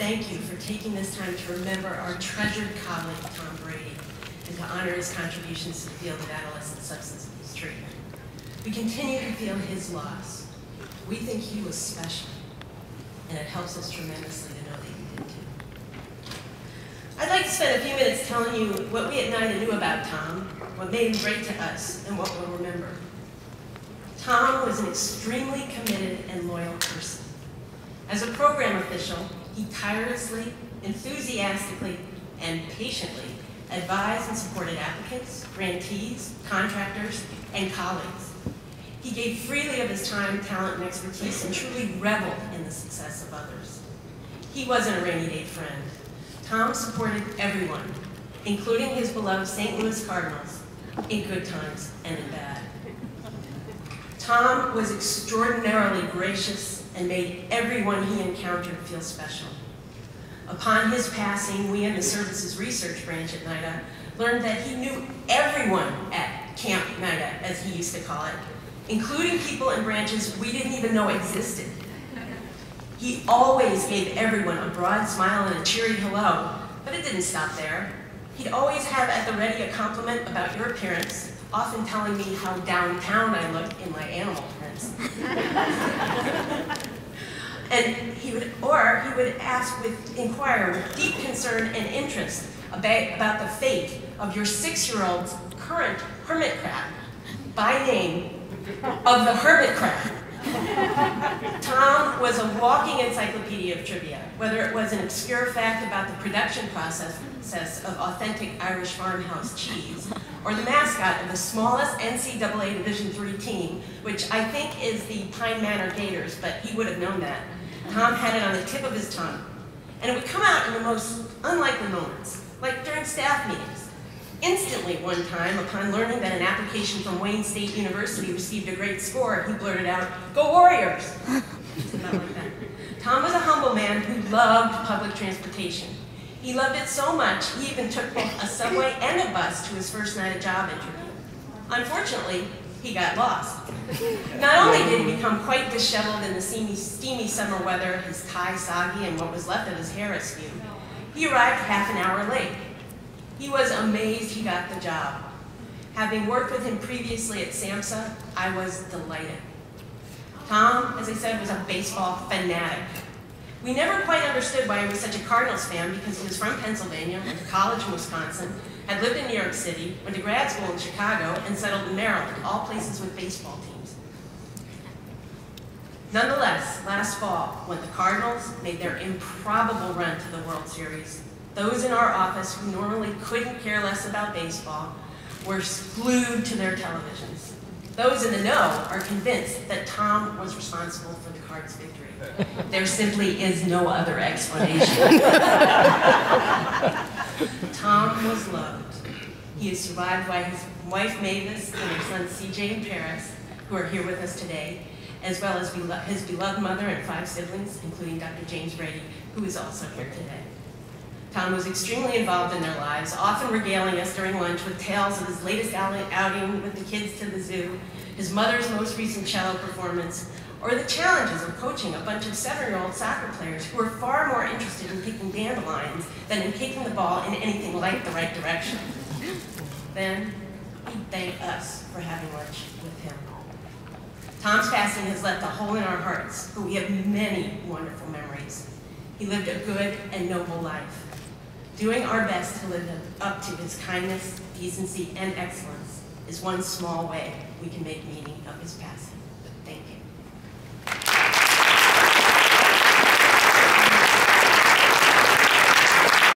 thank you for taking this time to remember our treasured colleague, Tom Brady, and to honor his contributions to the field of adolescent substance abuse treatment. We continue to feel his loss. We think he was special, and it helps us tremendously to know that you did too. I'd like to spend a few minutes telling you what we at NIDA knew about Tom, what made him great to us, and what we'll remember. Tom was an extremely committed and loyal person. As a program official, he tirelessly, enthusiastically, and patiently advised and supported applicants, grantees, contractors, and colleagues. He gave freely of his time, talent, and expertise, and truly reveled in the success of others. He wasn't a rainy day friend. Tom supported everyone, including his beloved St. Louis Cardinals, in good times and in bad. Tom was extraordinarily gracious and made everyone he encountered feel special. Upon his passing, we in the Services Research Branch at NIDA learned that he knew everyone at Camp NIDA, as he used to call it, including people in branches we didn't even know existed. He always gave everyone a broad smile and a cheery hello, but it didn't stop there. He'd always have at the ready a compliment about your appearance, often telling me how downtown I looked in my animal prints. And he would inquire with deep concern and interest about the fate of your 6-year-old's current hermit crab, by name of the hermit crab. Tom was a walking encyclopedia of trivia, whether it was an obscure fact about the production process of authentic Irish farmhouse cheese, or the mascot of the smallest NCAA Division III team, which I think is the Pine Manor Gators, but he would have known that. Tom had it on the tip of his tongue. And it would come out in the most unlikely moments, like during staff meetings. Instantly, one time, upon learning that an application from Wayne State University received a great score, he blurted out, "Go Warriors!" About like that. Tom was a humble man who loved public transportation. He loved it so much, he even took both a subway and a bus to his first night of job interview. Unfortunately, he got lost. Not only did he become quite disheveled in the steamy summer weather, his tie soggy and what was left of his hair askew, he arrived half an hour late. He was amazed he got the job. Having worked with him previously at SAMHSA, I was delighted. Tom, as I said, was a baseball fanatic. We never quite understood why he was such a Cardinals fan, because he was from Pennsylvania, went to college in Wisconsin, had lived in New York City, went to grad school in Chicago, and settled in Maryland, all places with baseball teams. Nonetheless, last fall, when the Cardinals made their improbable run to the World Series, those in our office who normally couldn't care less about baseball were glued to their televisions. Those in the know are convinced that Tom was responsible for the Cards' victory. There simply is no other explanation. Tom was loved. He is survived by his wife Mavis and their sons CJ and Paris, who are here with us today, as well as his beloved mother and 5 siblings, including Dr. James Brady, who is also here today. Tom was extremely involved in their lives, often regaling us during lunch with tales of his latest outing with the kids to the zoo, his mother's most recent cello performance, or the challenges of coaching a bunch of 7-year-old soccer players who were far more interested in picking dandelions than in kicking the ball in anything like the right direction. Then, he'd thank us for having lunch with him. Tom's passing has left a hole in our hearts, but we have many wonderful memories. He lived a good and noble life, doing our best to live up to his kindness, decency, and excellence is one small way we can make meaning of his passing. Thank you.